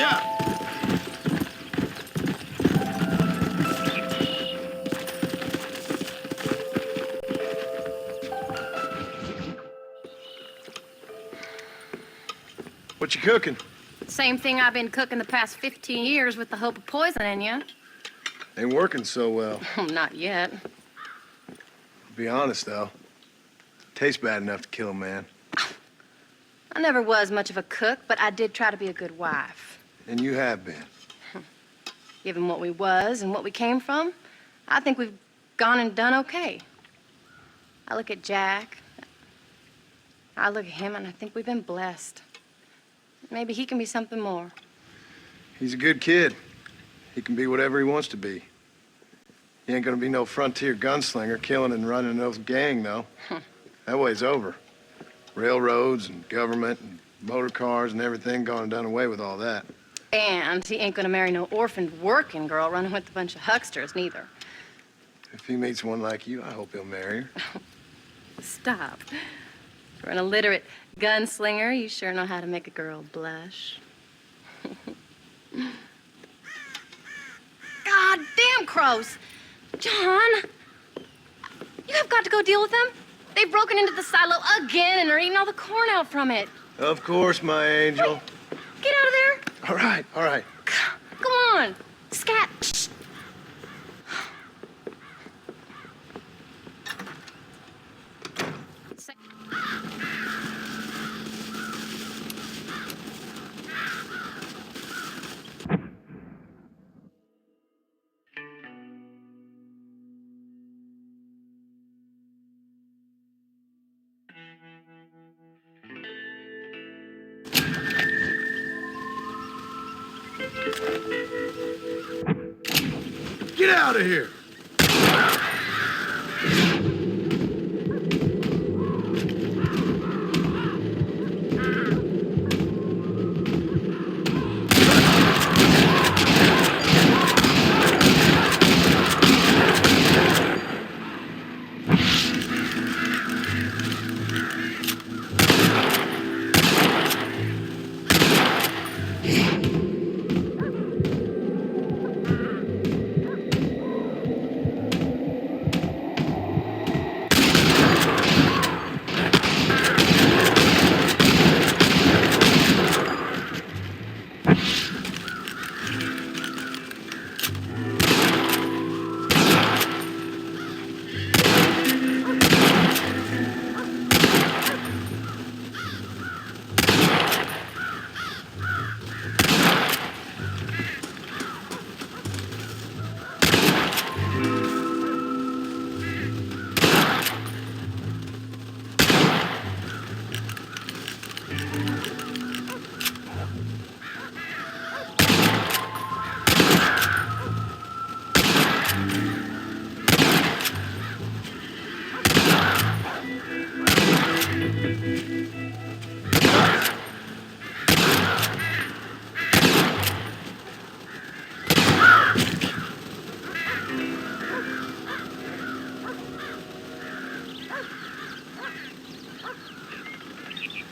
Yeah. What you cooking? Same thing I've been cooking the past 15 years with the hope of poisoning you. Ain't working so well. Not yet. Be honest, though. Tastes bad enough to kill a man. I never was much of a cook, but I did try to be a good wife. And you have been. Given what we was and what we came from, I think we've gone and done okay. I look at Jack. I look at him, and I think we've been blessed. Maybe he can be something more. He's a good kid. He can be whatever he wants to be. He ain't gonna be no frontier gunslinger killing and running no gang, though. That way's over. Railroads and government and motor cars and everything gone and done away with all that. And he ain't gonna marry no orphaned working girl running with a bunch of hucksters, neither. If he meets one like you, I hope he'll marry her. Stop. For an illiterate gunslinger, you sure know how to make a girl blush. God damn crows! John! You have got to go deal with them. They've broken into the silo again and are eating all the corn out from it. Of course, my angel. Wait. Get out of there. All right, all right. Go on. Scat. Shh. Get out of here!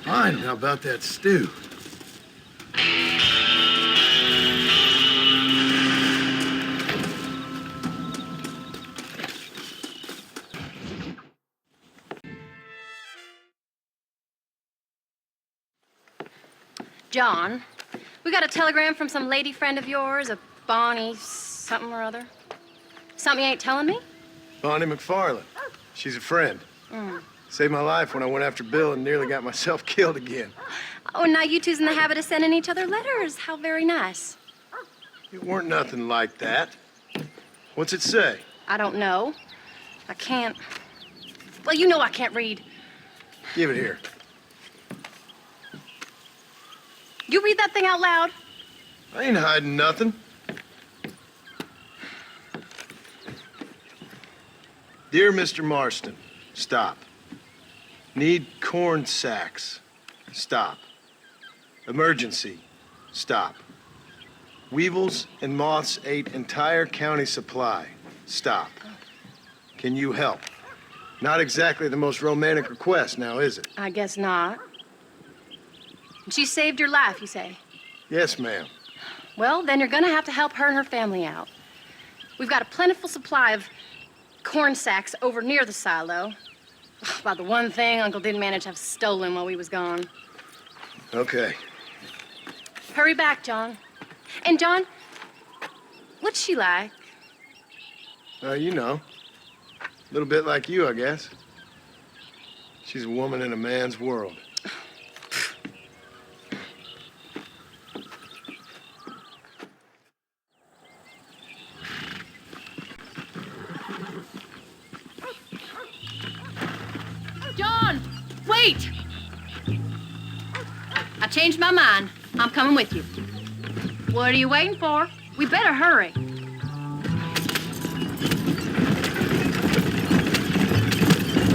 Fine, how about that stew? John, we got a telegram from some lady friend of yours, a Bonnie something or other. Something you ain't telling me? Bonnie McFarland. She's a friend. Saved my life when I went after Bill and nearly got myself killed again. Oh, and now you two's in the habit of sending each other letters. How very nice. It weren't nothing like that. What's it say? I don't know. I can't. Well, you know I can't read. Give it here. You read that thing out loud? I ain't hiding nothing. Dear Mr. Marston, stop. Need corn sacks. Stop. Emergency. Stop. Weevils and moths ate entire county supply. Stop. Can you help? Not exactly the most romantic request now, is it? I guess not. She saved your life, you say? Yes, ma'am. Well, then you're gonna have to help her and her family out. We've got a plentiful supply of corn sacks over near the silo. About the one thing Uncle didn't manage to have stolen while we was gone. Okay. Hurry back, John. And John, what's she like? You know. A little bit like you, I guess. She's a woman in a man's world. John, wait! I changed my mind. I'm coming with you. What are you waiting for? We better hurry.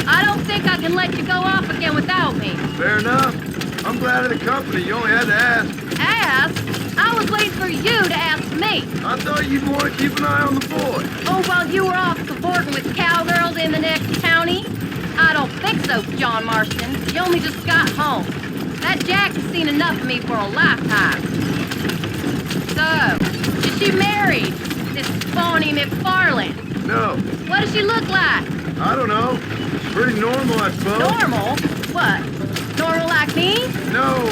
I don't think I can let you go off again without me. Fair enough. I'm glad of the company. You only had to ask. Ask? I was waiting for you to ask me. I thought you'd want to keep an eye on the boy. Oh, while you were off cavorting with cowgirls in the next county? I don't think so, John Marston. You only just got home. That Jack has seen enough of me for a lifetime. So, is she married? This Bonnie McFarland? No, What does she look like? I don't know. Pretty normal, I suppose. Normal? What? Normal like me? No,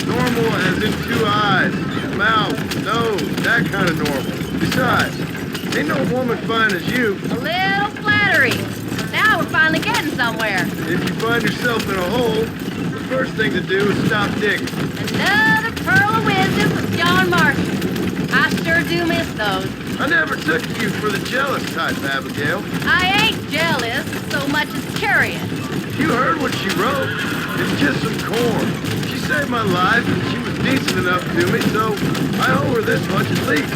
normal as in 2 eyes, mouth, nose, that kind of normal. Besides, ain't no woman fine as you. A little flattery. Now we're finally getting somewhere. If you find yourself in a hole, the first thing to do is stop digging. Another pearl of wisdom from John Marston. I sure do miss those. I never took you for the jealous type, Abigail. I ain't jealous so much as curious. You heard what she wrote. It's just some corn. She saved my life, and she was decent enough to me, so I owe her this much at least.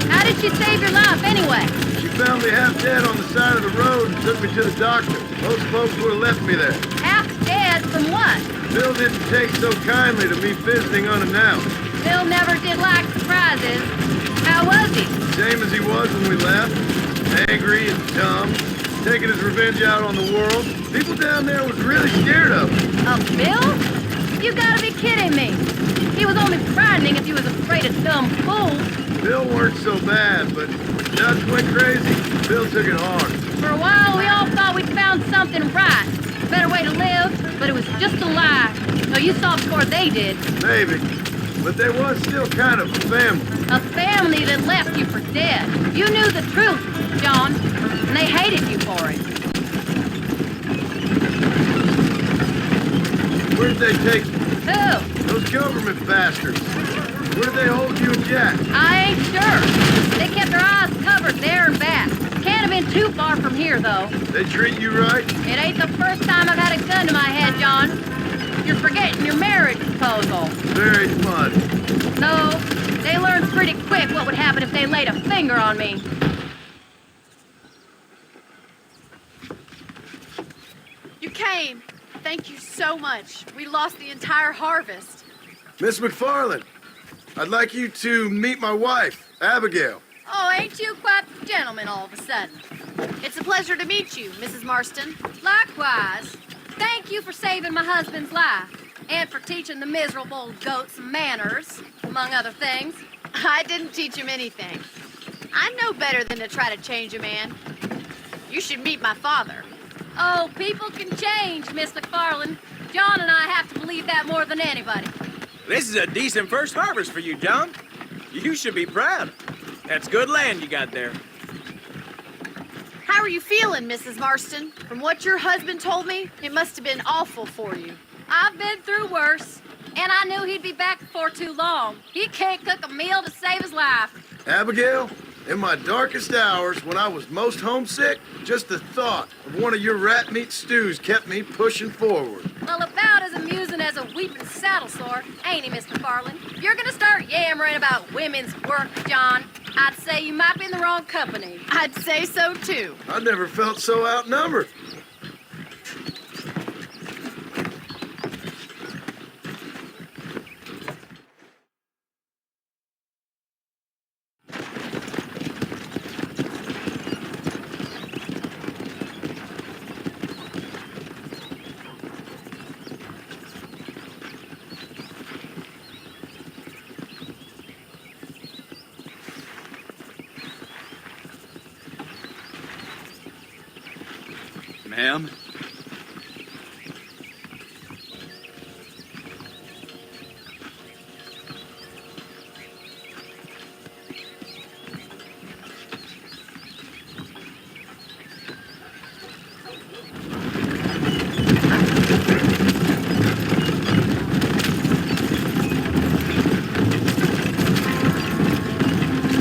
How did she save your life anyway? She found me half dead on the side of the road and took me to the doctor. Most folks would have left me there. Half dead from what? Bill didn't take so kindly to me visiting unannounced. Bill never did like surprises. How was he? Same as he was when we left. Angry and dumb. Taking his revenge out on the world. People down there was really scared of him. Of Bill? You gotta be kidding me. He was only frightening if he was afraid of dumb fools. Bill weren't so bad, but when Dutch went crazy, Bill took it hard. For a while, we all thought we'd found something right. Better way to live, but it was just a lie. No, you saw before they did. Maybe. But they was still kind of a family. A family that left you for dead. You knew the truth, John, and they hated you for it. Where did they take you? Who? Those government bastards. Where did they hold you and Jack? I ain't sure. They kept their eyes covered there and back. Can't have been too far from here, though. They treat you right? It ain't the first time I've had a gun to my head, John. You're forgetting your marriage proposal. Very fun. No, they learned pretty quick what would happen if they laid a finger on me. You came. Thank you so much. We lost the entire harvest. Miss McFarland, I'd like you to meet my wife, Abigail. Oh, ain't you quite the gentleman all of a sudden? It's a pleasure to meet you, Mrs. Marston. Likewise. Thank you for saving my husband's life and for teaching the miserable goat some manners, among other things. I didn't teach him anything. I know better than to try to change a man. You should meet my father. Oh, people can change, Miss McFarland. John and I have to believe that more than anybody. This is a decent first harvest for you, John. You should be proud. That's good land you got there. How are you feeling, Mrs. Marston? From what your husband told me, it must have been awful for you. I've been through worse, and I knew he'd be back before too long. He can't cook a meal to save his life. Abigail, in my darkest hours, when I was most homesick, just the thought of one of your rat meat stews kept me pushing forward. Well, about as amusing as a weeping saddle sore, ain't he, Miss McFarland? If you're gonna start yammering about women's work, John, I'd say you might be in the wrong company. I'd say so, too. I never felt so outnumbered. Ham?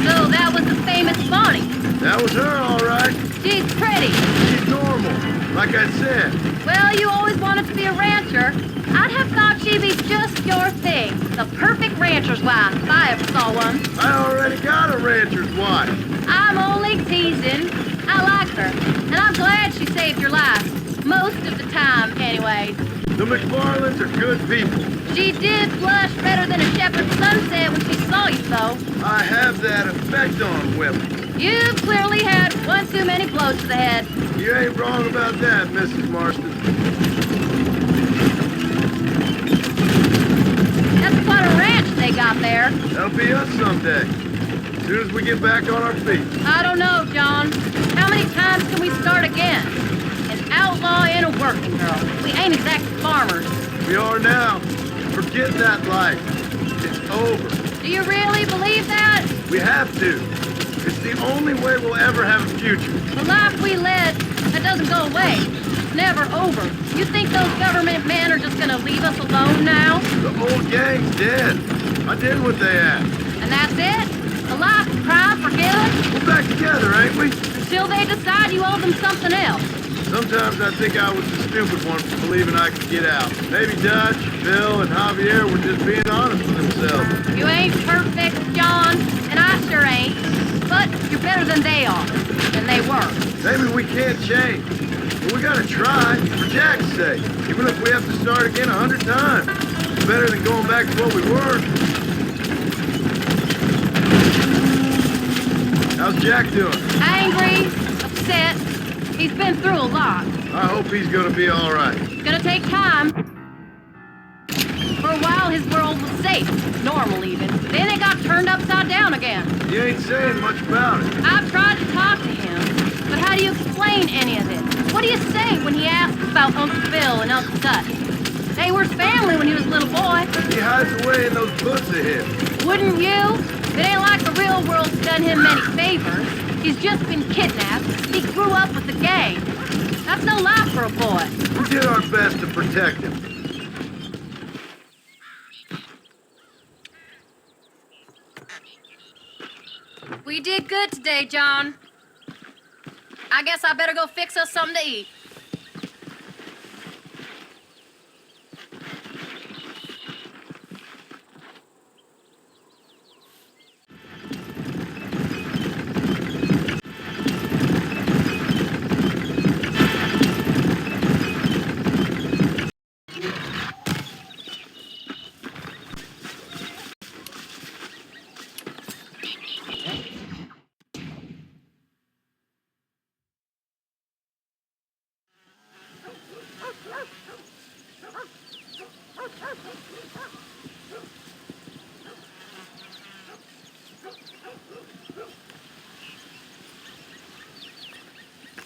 So that was the famous Bonnie. That was her, all right. She's pretty. She's normal, like I said. Well, you always wanted to be a rancher. I'd have thought she'd be just your thing. The perfect rancher's wife, if I ever saw one. I already got a rancher's wife. I'm only teasing. I like her, and I'm glad she saved your life. Most of the time, anyways. The McFarlands are good people. She did blush redder than a shepherd's sunset when she saw you, though. I have that effect on women. You've clearly had one too many blows to the head. You ain't wrong about that, Mrs. Marston. That's quite a ranch they got there. That'll be us someday. As soon as we get back on our feet. I don't know, John. How many times can we start again? An outlaw and a working girl. We ain't exactly farmers. We are now. Forget that life. It's over. Do you really believe that? We have to. It's the only way we'll ever have a future. The life we led, that doesn't go away. It's never over. You think those government men are just gonna leave us alone now? The old gang's dead. I did what they asked. And that's it? A life of crime forgiven? We're back together, ain't we? Until they decide you owe them something else. Sometimes I think I was the stupid one for believing I could get out. Maybe Dutch, Bill, and Javier were just being honest with themselves. You ain't perfect, John, and I sure ain't. But you're better than they are. Than they were. Maybe we can't change. But we gotta try, for Jack's sake. Even if we have to start again 100 times. It's better than going back to what we were. How's Jack doing? Angry, upset. He's been through a lot. I hope he's gonna be all right. It's gonna take time. For a while, his world was safe. Normal, even. Then it got turned upside down again. You ain't saying much about it. I've tried to talk to him, but how do you explain any of this? What do you say when he asks about Uncle Bill and Uncle Dutch? They were his family when he was a little boy. He hides away in those books of his. Wouldn't you? It ain't like the real world's done him many favors. He's just been kidnapped. He grew up with the gang. That's no life for a boy. We did our best to protect him. We did good today, John. I guess I better go fix us something to eat.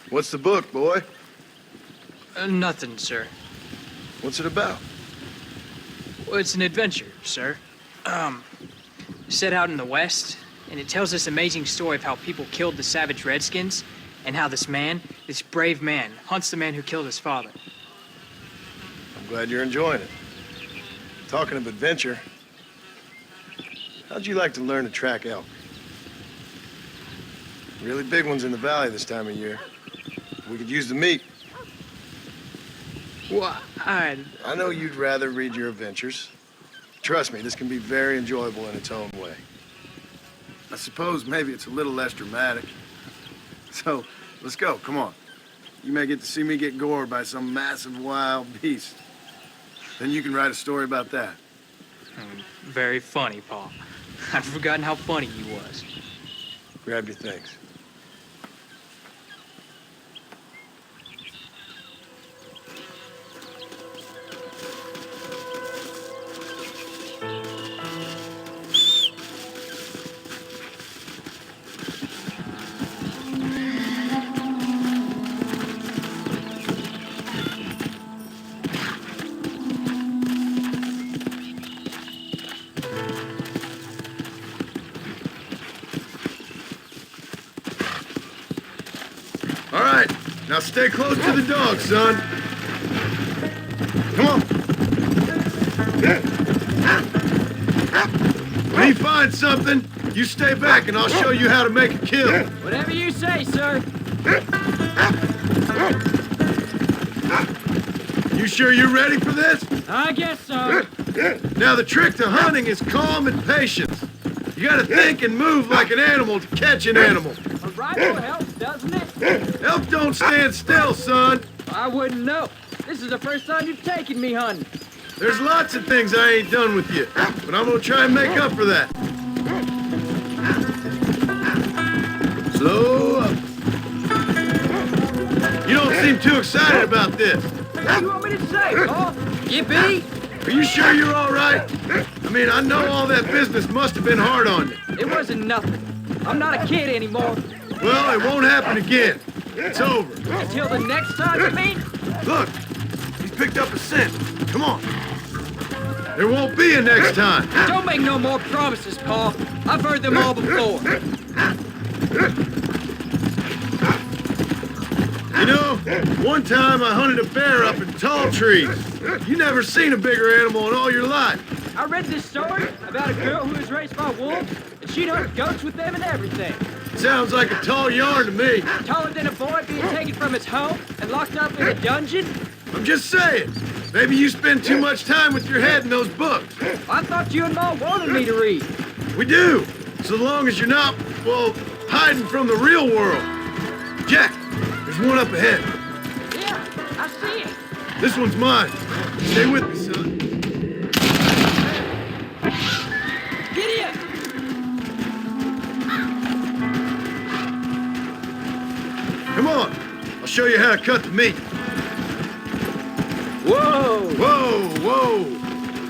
What's the book, boy? Nothing, sir. What's it about? Well, it's an adventure, sir. Set out in the West, and it tells this amazing story of how people killed the savage Redskins, and how this man, this brave man, hunts the man who killed his father. I'm glad you're enjoying it. Talking of adventure, how'd you like to learn to track elk? Really big ones in the valley this time of year. We could use the meat. Well, I know you'd rather read your adventures. Trust me, this can be very enjoyable in its own way. I suppose maybe it's a little less dramatic. So, let's go, come on. You may get to see me get gored by some massive wild beast. Then you can write a story about that. Very funny, Paul. I'd forgotten how funny he was. Grab your things. Now stay close to the dog, son. Come on. When he finds something, you stay back and I'll show you how to make a kill. Whatever you say, sir. You sure you're ready for this? I guess so. Now the trick to hunting is calm and patience. You gotta think and move like an animal to catch an animal. A rifle helps, doesn't it? Elk don't stand still, son. I wouldn't know. This is the first time you've taken me hunting. There's lots of things I ain't done with you, but I'm gonna try and make up for that. Slow up. You don't seem too excited about this. What do you want me to say, Paul? Yippee! Are you sure you're all right? I mean, I know all that business must have been hard on you. It wasn't nothing. I'm not a kid anymore. Well, it won't happen again. It's over. Until the next time, you mean? Look, he's picked up a scent. Come on. There won't be a next time. Don't make no more promises, Paul. I've heard them all before. You know, one time I hunted a bear up in tall trees. You never seen a bigger animal in all your life. I read this story about a girl who was raised by wolves, and she'd hunt goats with them and everything. Sounds like a tall yarn to me. Taller than a boy being taken from his home and locked up in a dungeon? I'm just saying. Maybe you spend too much time with your head in those books. I thought you and Ma wanted me to read. We do, so long as you're not, well, hiding from the real world. Jack, there's one up ahead. Yeah, I see it. This one's mine. Stay with me, son. Gideon! Come on. I'll show you how to cut the meat. Whoa! Whoa, whoa.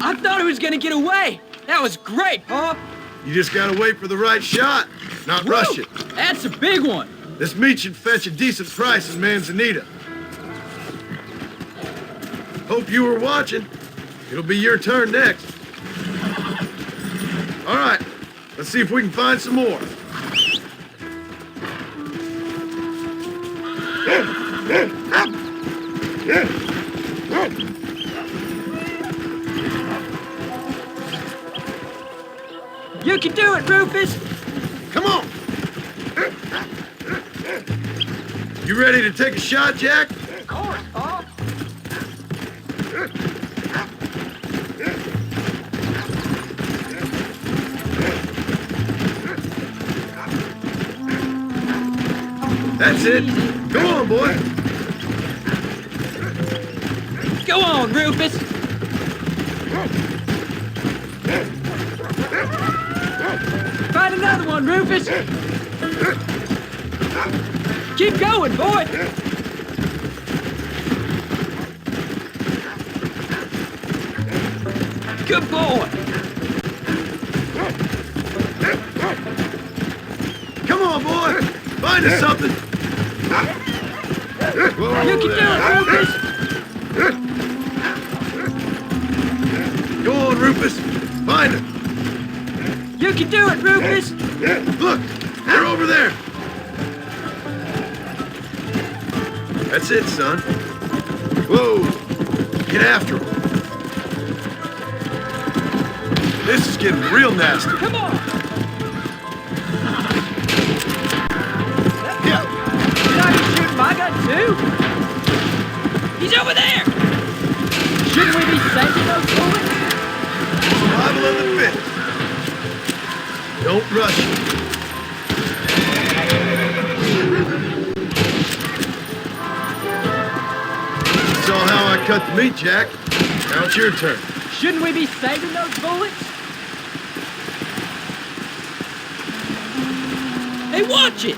I thought he was gonna get away. That was great, Paul. You just gotta wait for the right shot, not rush it. That's a big one. This meat should fetch a decent price in Manzanita. Hope you were watching. It'll be your turn next. All right, let's see if we can find some more. You can do it, Rufus. Come on. You ready to take a shot, Jack? Of course, Paul. That's it. Come on, boy. Go on, Rufus. Find another one, Rufus. Keep going, boy. Good boy. Come on, boy. Find us something. Whoa, You can do it, Rufus. Go on, Rufus. Find him. You can do it, Rufus. Look, they're over there. That's it, son. Whoa. Get after him. This is getting real nasty. Come on. Yeah. Did I just shoot my gun too? He's over there. Shouldn't we be saving those bullets? Survival of the fittest. Don't rush it. You saw how I cut the meat, Jack. Now it's your turn. Shouldn't we be saving those bullets? Hey, watch it!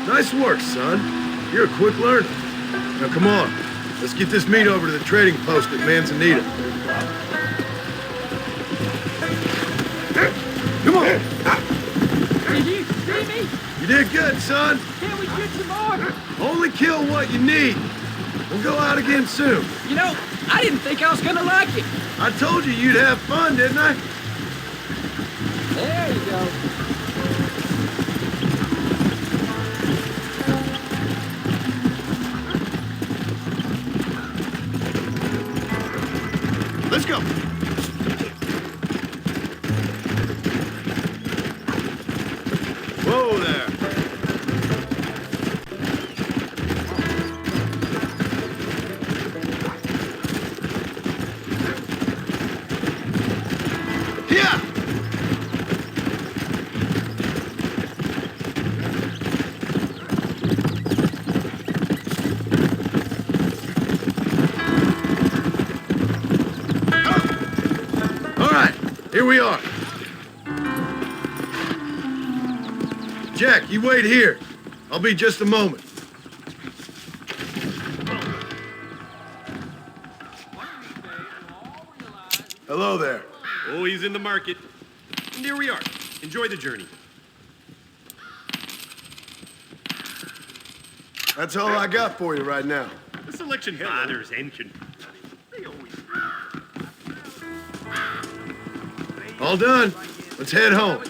Nice work, son. You're a quick learner. Now come on. Let's get this meat over to the trading post at Manzanita. Come on. Did you see me? You did good, son. Can we get some more? Only kill what you need. We'll go out again soon. You know, I didn't think I was gonna like it. I told you you'd have fun, didn't I? There you go. Let's go. Whoa there. Yeah. All right, here we are. Jack, you wait here. I'll be just a moment. Hello there. Oh, he's in the market. And here we are. Enjoy the journey. That's all I got for you right now. The selection bothers Henkin. They always... All done. Let's head home.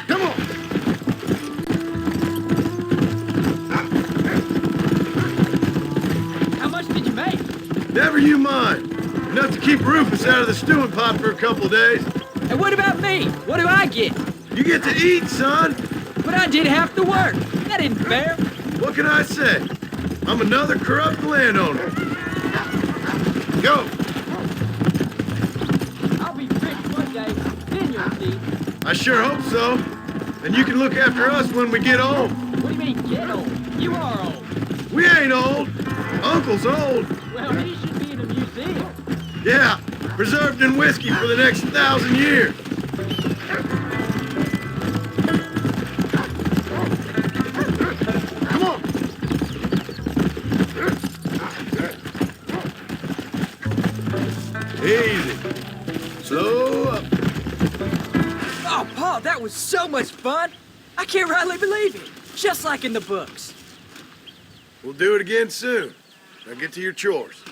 Come on. How much did you make? Never you mind. Enough to keep Rufus out of the stewing pot for a couple of days. And what about me? What do I get? You get to eat, son. But I did half the work. That isn't fair. What can I say? I'm another corrupt landowner. Go. I'll be rich one day. Then you'll see. I sure hope so. And you can look after us when we get home. What do you mean, get old? You are old. We ain't old. Uncle's old. Well, he should be in a museum. Yeah, preserved in whiskey for the next 1,000 years. Come on. Easy. Slow up. Oh, Paul, that was so much fun. I can't rightly believe it. Just like in the books. We'll do it again soon. Now get to your chores.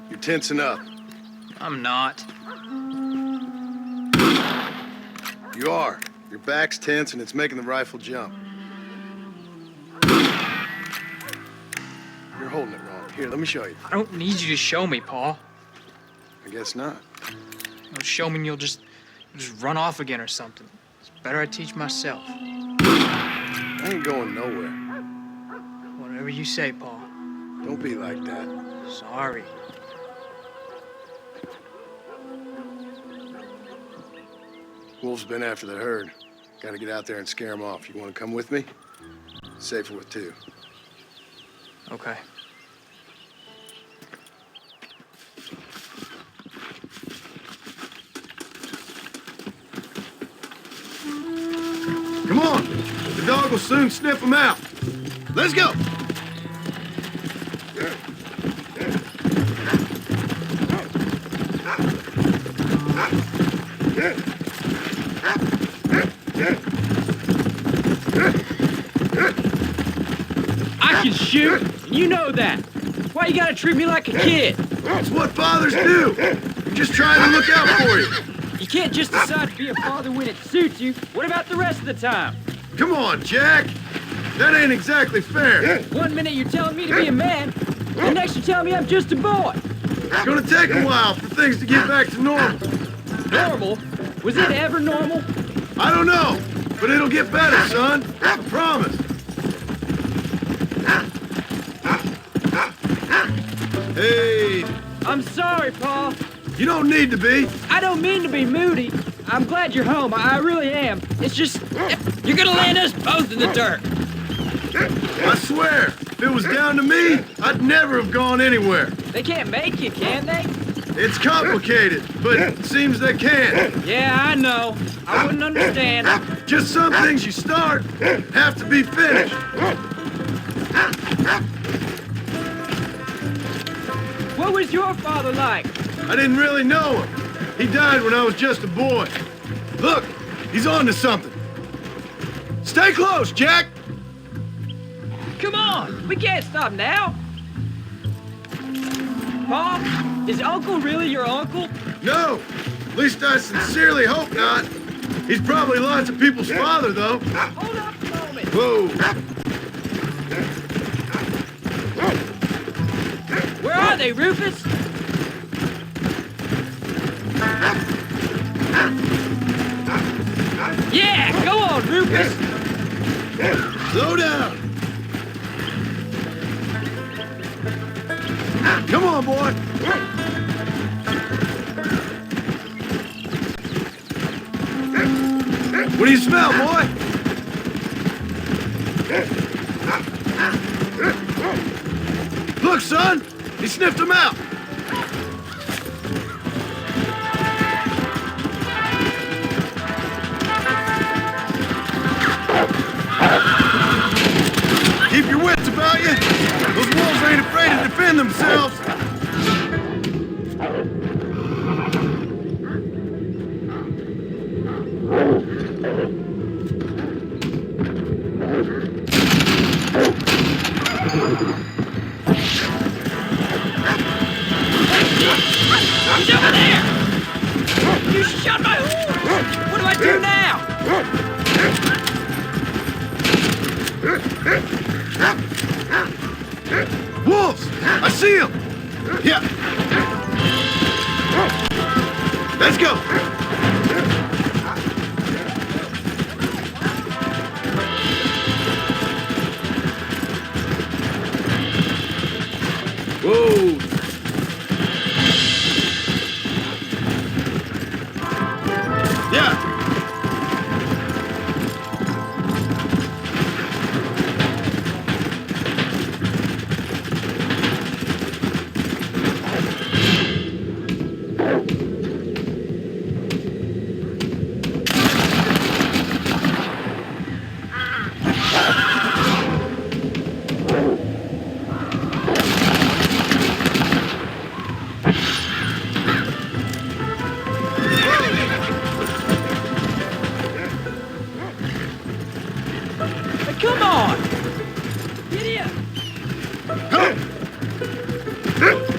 You're tensing up. I'm not. You are. Your back's tense and it's making the rifle jump. You're holding it wrong. Here, let me show you. I don't need you to show me, Paul. I guess not. You'll show me and you'll just run off again or something. It's better I teach myself. I ain't going nowhere. Whatever you say, Paul. Don't be like that. Sorry. Wolf's been after the herd. Gotta get out there and scare him off. You wanna come with me? Safer with two. Okay. Come on! The dog will soon sniff him out. Let's go! I can shoot, and you know that. Why you gotta treat me like a kid? It's what fathers do. We're just trying to look out for you. You can't just decide to be a father when it suits you. What about the rest of the time? Come on, Jack. That ain't exactly fair. One minute you're telling me to be a man, the next you're telling me I'm just a boy. It's gonna take a while for things to get back to normal. Normal? Was it ever normal? I don't know, but it'll get better, son. I promise. Hey, I'm sorry, Pa. you don't need to be. I don't mean to be moody. I'm glad you're home. I really am. It's just, you're gonna land us both in the dirt. I swear, if it was down to me, I'd never have gone anywhere. They can't make you, can they? It's complicated, but it seems they can. Yeah, I know. I wouldn't understand. Just some things you start have to be finished. What was your father like? I didn't really know him. He died when I was just a boy. Look, he's on to something. Stay close, Jack. Come on, we can't stop now. Pa, is Uncle really your uncle? No, at least I sincerely hope not. He's probably lots of people's father, though. Hold up a moment. Whoa. Where are they, Rufus? Yeah, go on, Rufus. Slow down. Come on, boy. What do you smell, boy? Look, son. He sniffed him out. Keep your wits about you. Those wolves ain't afraid to defend themselves. He's over there! You shot my horse! What do I do now? Wolves! I see them! Yeah. Let's go! Whoa! Yeah! Come on! Get in!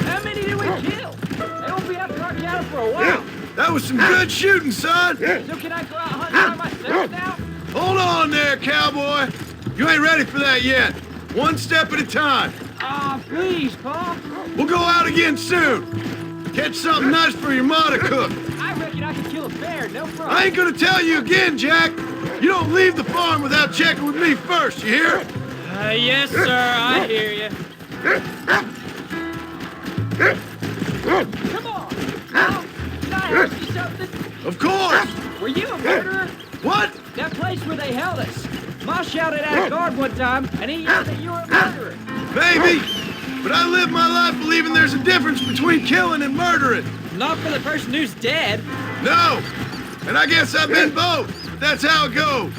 How many did we kill? They won't be after our cattle for a while. That was some good shooting, son! So can I go out hunting by myself now? Hold on there, cowboy! You ain't ready for that yet. One step at a time. Aw, please, Pa. We'll go out again soon. Catch something nice for your ma to cook. I reckon I could kill a bear, no problem. I ain't gonna tell you again, Jack. You don't leave the farm without checking with me first, you hear? Yes, sir, I hear you. Come on! Pa, can I ask you something? Of course. Were you a murderer? What? That place where they held us. Ma shouted at a guard one time, and he yelled that you were a murderer. Maybe. But I live my life believing there's a difference between killing and murdering. Not for the person who's dead. No. And I guess I've been both. That's how it goes.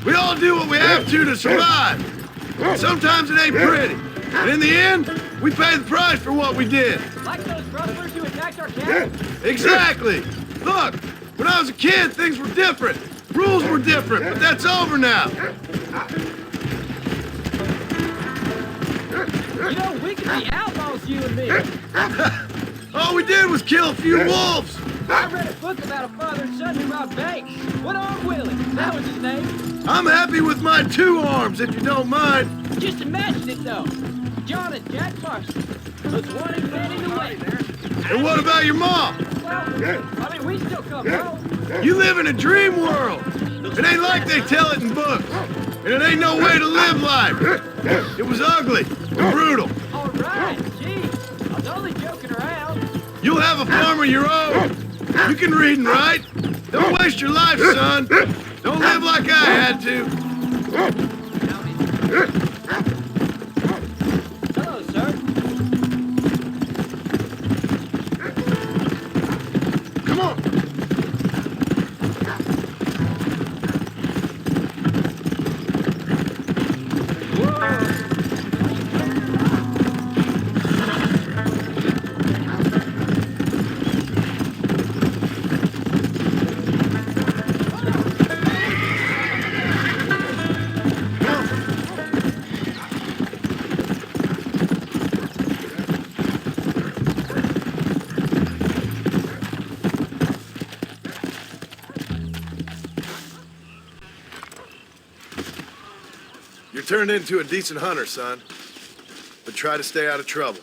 We all do what we have to survive. Sometimes it ain't pretty. And in the end, we pay the price for what we did. Like those rustlers who attacked our cattle? Exactly. Look, when I was a kid, things were different. Rules were different, but that's over now. You know, we could be outlaws, you and me. All we did was kill a few wolves. I read a book about a father and son who robbed banks. One arm Willie, that was his name. I'm happy with my 2 arms, if you don't mind. Just imagine it though. John and Jack Marston. Those wanted men in the way there. And what about your mom? Well, I mean, we still come home. You live in a dream world. It ain't like they tell it in books. And it ain't no way to live life. It was ugly and brutal. All right, jeez. I was only joking around. You'll have a farm of your own. You can read and write. Don't waste your life, son. Don't live like I had to. Hello, sir. Come on. You're turned into a decent hunter, son. But try to stay out of trouble.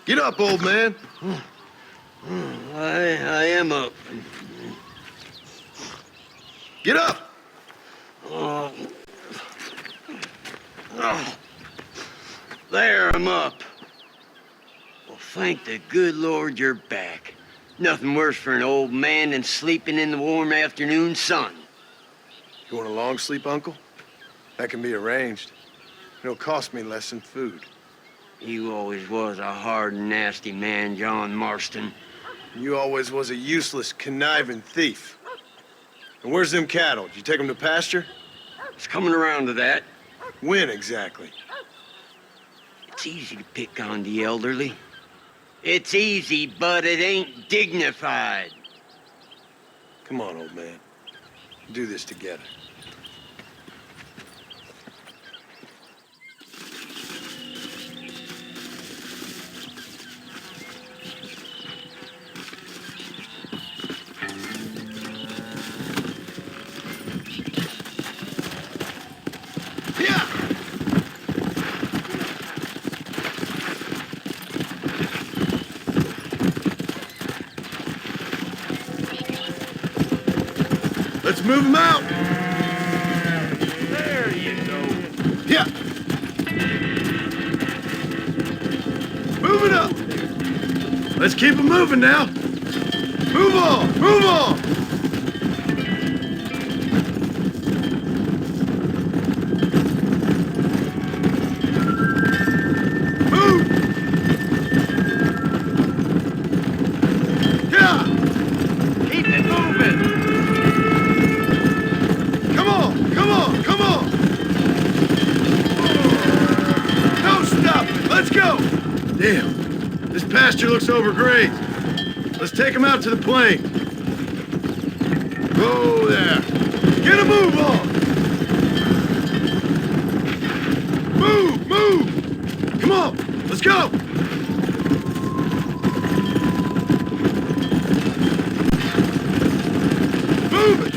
Get up, old man. I am up. Get up. There, I'm up. Well, thank the good Lord you're back. Nothing worse for an old man than sleeping in the warm afternoon sun. You want a long sleep, Uncle? That can be arranged. It'll cost me less than food. You always was a hard and nasty man, John Marston. You always was a useless, conniving thief. And where's them cattle? Did you take them to pasture? It's coming around to that. When exactly? It's easy to pick on the elderly. It's easy, but it ain't dignified. Come on, old man. We'll do this together. Let's move them out. There you go. Yeah. Move it up. Let's keep them moving now. Move on. Move on. Move. Yeah. Keep it moving. Come on, come on, come on! No stopping, let's go! Damn, this pasture looks overgrazed. Let's take him out to the plain. Go there. Get a move on! Move, move! Come on, let's go! Move it!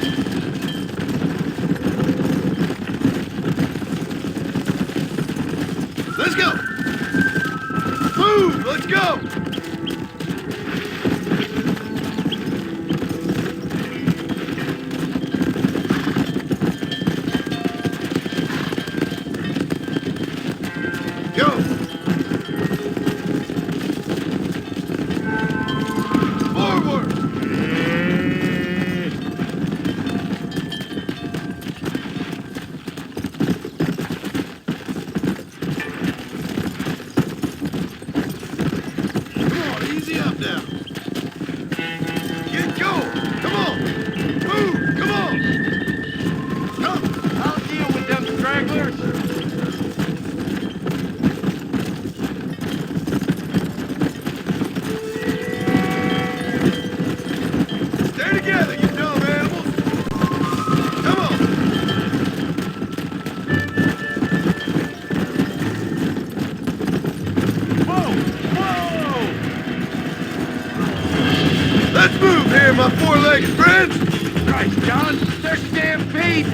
Let's go! Move! Let's go! Go! right, friends? Right, John. They're stampede.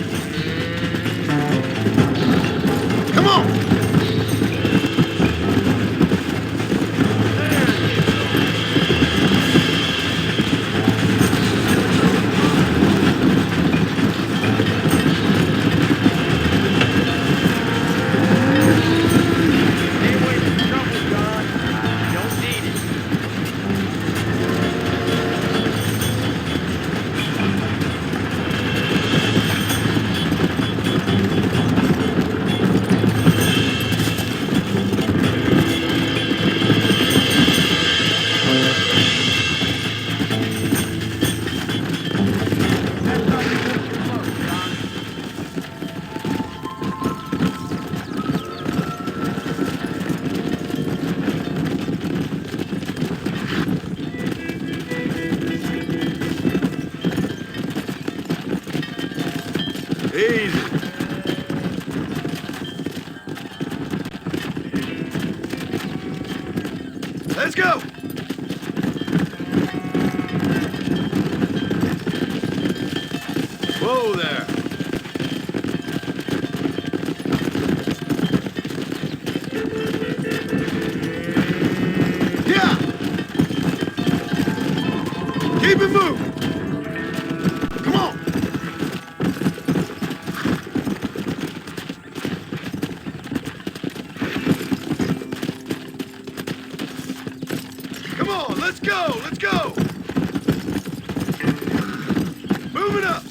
Come on! Stay away from trouble, John. You don't need it. Easy. Let's go! Whoa there. Yeah! Keep it moving! Come on! Come on, let's go, let's go! Move it up!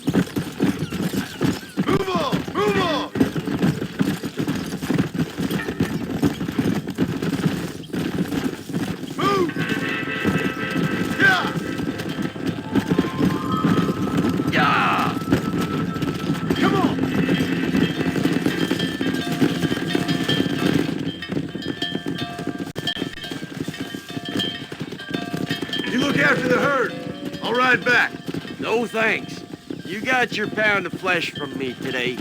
Move on, move on! Move! Yeah! Yeah! Come on! You look after the herd. I'll ride back. No thanks. You got your pound of flesh from me today.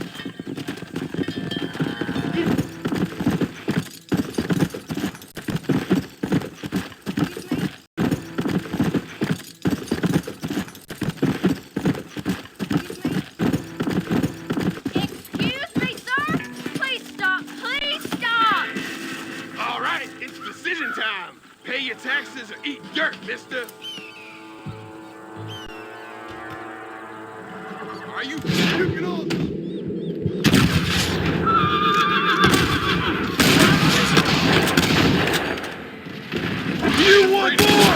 Excuse me, sir? Please stop. Please stop. All right, it's decision time. Pay your taxes or eat dirt, mister. Are you Get off! You want more?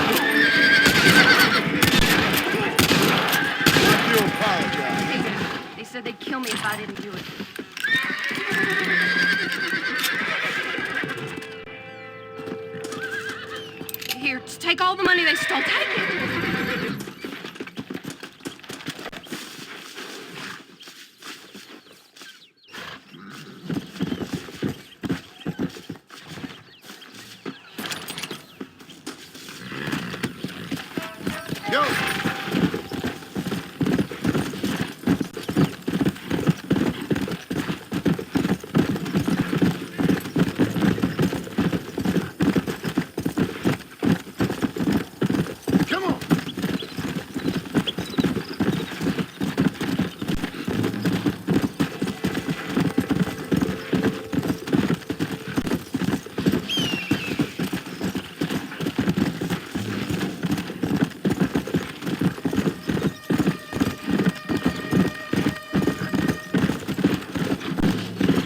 You apologize. They said they'd kill me if I didn't do it. Here, just take all the money they stole. Take it. Go! Come on!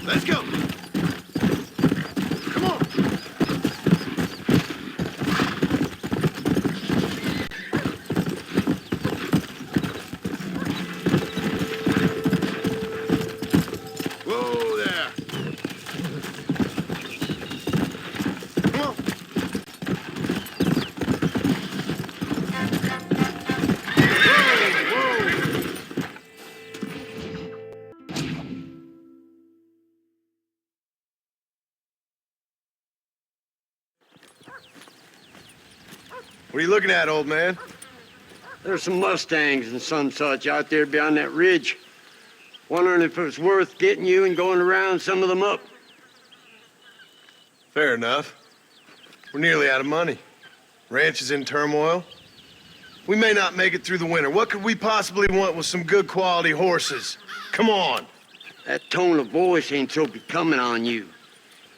Let's go! Come on! Whoa there! Come on! Whoa, whoa! What are you looking at, old man? There's some Mustangs and some such out there beyond that ridge. Wondering if it's worth getting you and going around some of them up. Fair enough. We're nearly out of money. Ranch is in turmoil. We may not make it through the winter. What could we possibly want with some good quality horses? Come on. That tone of voice ain't so becoming on you.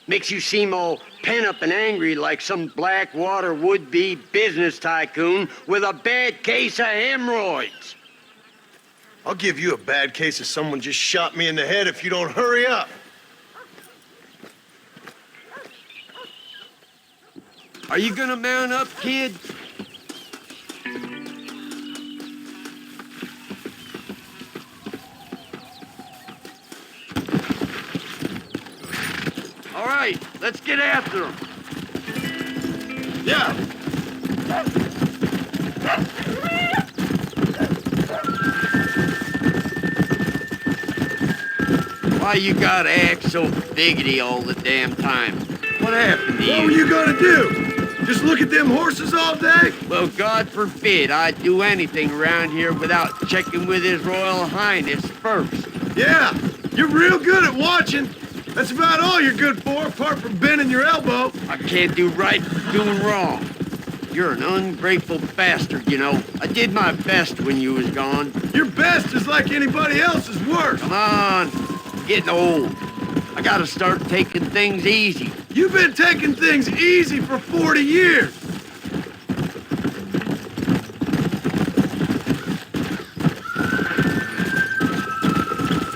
Makes you seem all pent up and angry like some Blackwater would-be business tycoon with a bad case of hemorrhoids. I'll give you a bad case of someone just shot me in the head if you don't hurry up. Are you gonna mount up, kid? All right, let's get after him. Yeah. Why you gotta act so biggity all the damn time? What happened to you? What were you gonna do? Just look at them horses all day? Well, God forbid I'd do anything around here without checking with His Royal Highness first. Yeah, you're real good at watching. That's about all you're good for, apart from bending your elbow. I can't do right for doing wrong. You're an ungrateful bastard, you know. I did my best when you was gone. Your best is like anybody else's worst. Come on, I'm getting old. I gotta start taking things easy. You've been taking things easy for 40 years.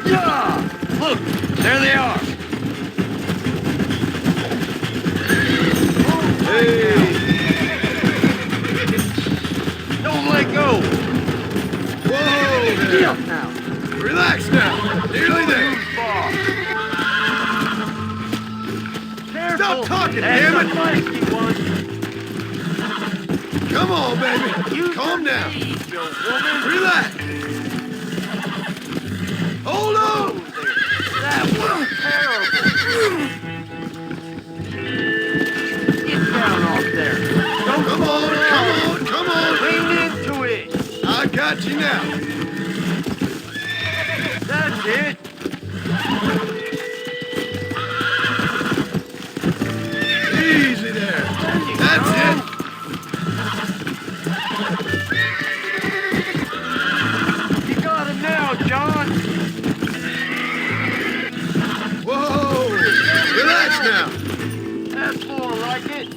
Yeah! Look, there they are. Hey, Don't let go. whoa Get there. up now. Relax now. Nearly there. Stop talking, damn it. Feisty one. Come on, baby. Calm down. You woman. Relax. Hold on. That was terrible. Get down off there. Don't Come on, come on, come on. lean into it. I got you now. That's it. Easy there. That's it. You got him now, John. Whoa. Relax now. That's more like it.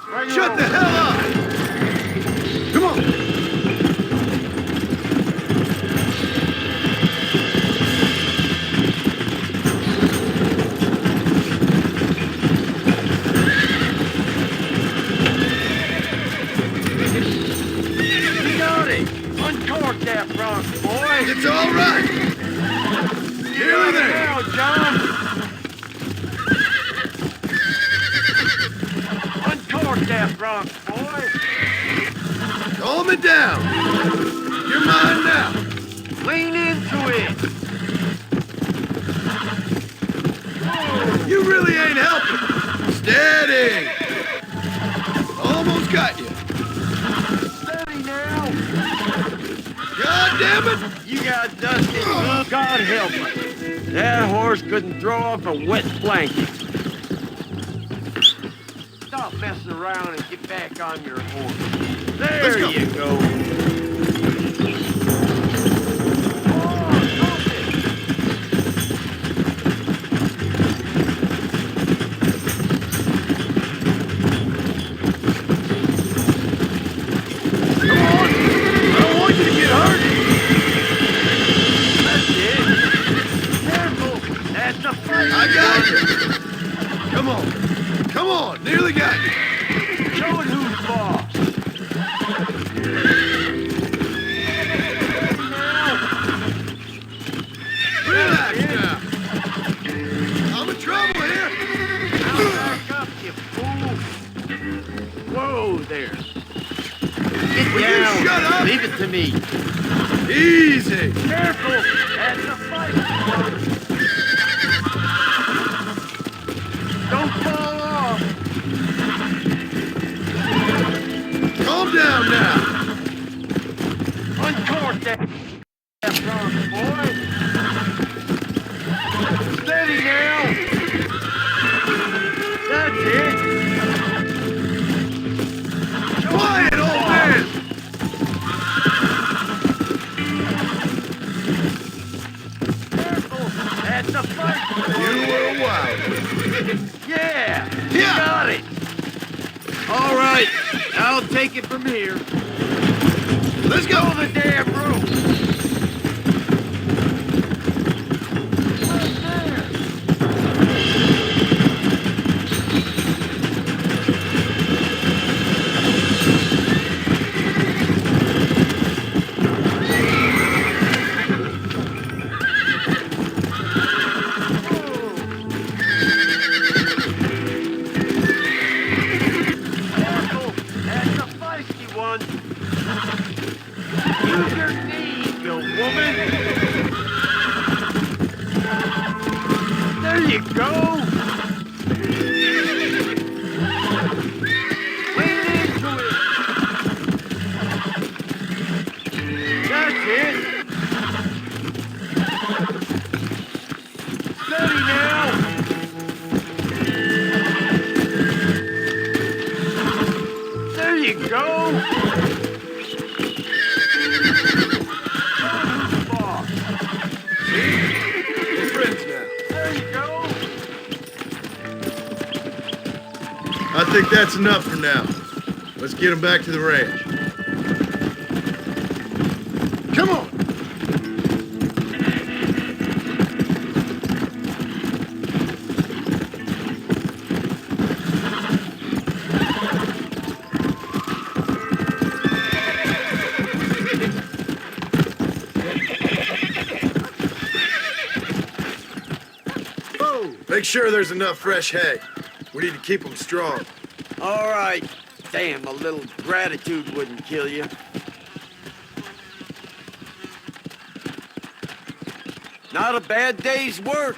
Bring her Shut the over. hell up. Come on. You got it. Uncork that bronc, boy. It's all right. Nearly there. Now, John. Uncork that bronc, boy. Calm it down. You're mine now. Lean into it. You really ain't helping. Steady. Almost got you. Steady now. God damn it. You got dusted. God help us. That horse couldn't throw off a wet blanket. Stop messing around and get back on your horse. There Let's go. you go. Oh, stop it. Come on. I don't want you to get hurt. That's it. Careful. That's a fight. I got you. Come on. Come on. Nearly got you. Show it who's boss. Relax now. I'm in trouble here. Now back up, you fool. Whoa there. Get Will you down. shut up? Leave it to me. Easy. Careful. That's a fight. Don't fall off. Calm down now. Uncork that bronc, boy. Steady now. That's it. That's a fight. You were a wild one. Yeah, you Yeah. got it. All right, I'll take it from here. Let's go. Go the damn rope. That's a feisty one. Use your knees, you woman. There you go. Lean into it. That's it. Steady now. There you go. We're friends now. There you go. I think that's enough for now. Let's get him back to the ranch. Come on. Make sure there's enough fresh hay. We need to keep them strong. All right. Damn, a little gratitude wouldn't kill you. Not a bad day's work.